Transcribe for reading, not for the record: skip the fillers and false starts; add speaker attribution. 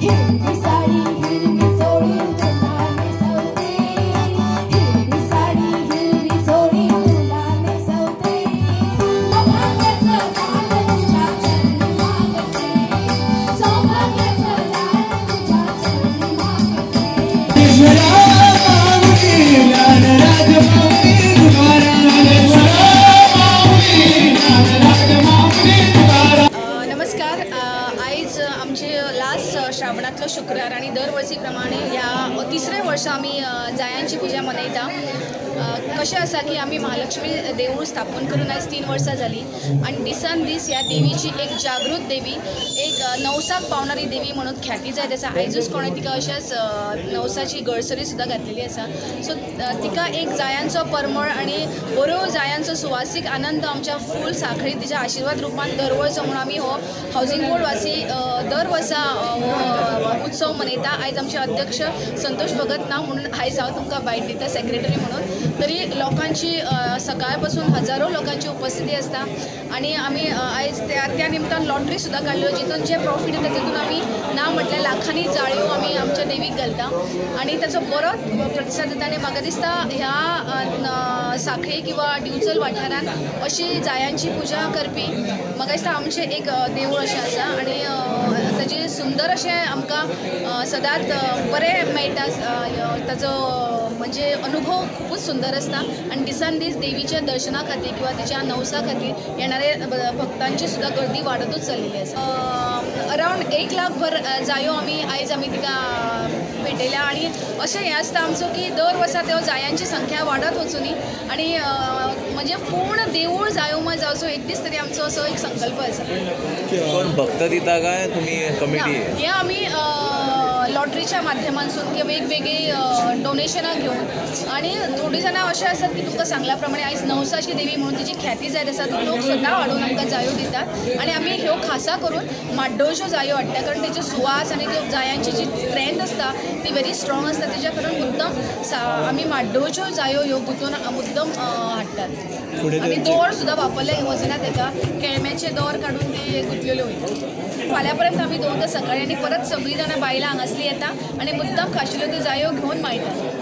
Speaker 1: हिरवी साडी हिरवी चोळी तुला नेसवते, हिरवी साडी हिरवी चोळी तुला नेसवते, सौभाग्याचं दान तुझ्या चरणी मागते, सौभाग्याचं दान तुझ्या चरणी मागते।
Speaker 2: नमस्कार। आयज आमचे लास्ट श्रावणातलो शुक्रार आणि दरवर्षी प्रमाणे ह्या तिसरे वर्ष आम्ही जायांची पूजा मनयता। कशें आसा की आमी महालक्ष्मी देवूळ स्थापन करून आयज 3 वर्सां जाली आणि दिसान दीस ह्या देवीची एक जागृत देवी, एक नवसाक पावणारी देवी म्हणून ख्याती जायत आसा। आयजूच कोणें तिका अशाच नवसाची गळसरी सुद्दां घातलेली आसा। सो तिका एक जायांचो परमळ आणि बरो जायांचो सुवासीक आनंद आमच्या फूल साखळी तिच्या आशिर्वाद रुपान दर वर्स म्हणून आमी हो हावजिंग बोर्ड वासी दर वर्सा उत्सव मनयता। आयज आमचे अध्यक्ष संतोष भगत ना म्हणून आयज हांव तुमकां बायट दिता सेक्रेटरी म्हणून। तरी लोकांची सकाळपासून हजारो लोकांची उपस्थिती असता आणि आम्ही आयज त्या निमतान लॉटरी सुद्दां काडल्यो, जितून जे प्रॉफिट येता तितून आमी ना म्हटल्यार लाखांनी जाळ्यो आमी आमच्या देवीक घालता आणि ताचो बरो प्रतिसाद जाता। आनी म्हाका दिसता ह्या साखळी किंवा दिवचल वाठारान अशी जायांची पुजा करपी म्हाका दिसता आमचें एक देवूळ अशें आसा आणि ताजी सुंदर अशें आमकां सदांच बरें मेळटा। ताचो म्हणजे अनुभव खूपच सुंदर असता आणि दिसान दीस देवीच्या दर्शना खातीर किंवा तिच्या नवसा खातीर येणारे भक्तांची सुद्दां गर्दी वाडतूच चल्लेली आसा। अरावंड 1 लाख भर जायो आयज आमी तिका भेटयल्या आणि अशें हें आसता आमचो की दर वर्सा त्यो जायांची संख्या वाडत वचुनी आणि म्हणजे पूर्ण देवूळ जायोमय जावचो एक दीस तरी आमचो असो एक संकल्प आसा।
Speaker 3: कोण भक्त दिता काय तुम्ही कमिटी?
Speaker 2: हे आमी लॉटरीच्या माध्यमांतून किंवा वेगवेगळी डोनेशनां घेवन आणि थोडी जाणां अशें आसात की तुमकां सांगल्या प्रमाणे आयज नवसाची देवी म्हणून तिची ख्याती जायत आसा, तो लोक स्वता हाडून आमकां जायो दितात आणि आमी ह्यो खासा करून माड्डोळच्यो जायो हाडटा, कारण तेचो सुवास आणि त्यो जायांची जी स्ट्रेंथ आसता ती व्हेरी स्ट्रॉंग आसता। तेज्या कारण मुद्दम आमी माड्डोळच्यो जायो ह्यो गुंतून मुद्दम हाडटात आणि दोर सुद्दां वापरले वचना ताका, केळम्याचे दोर काडून ते गुंतलेल्यो वयता। फाल्यां पर्यंत आमी दवरता सकाळीं आणि परत सगळीं जाणां बायलां हांगासली येता आणि मुद्दम खाशेल्यो त्यो जायो घेवन माळटात।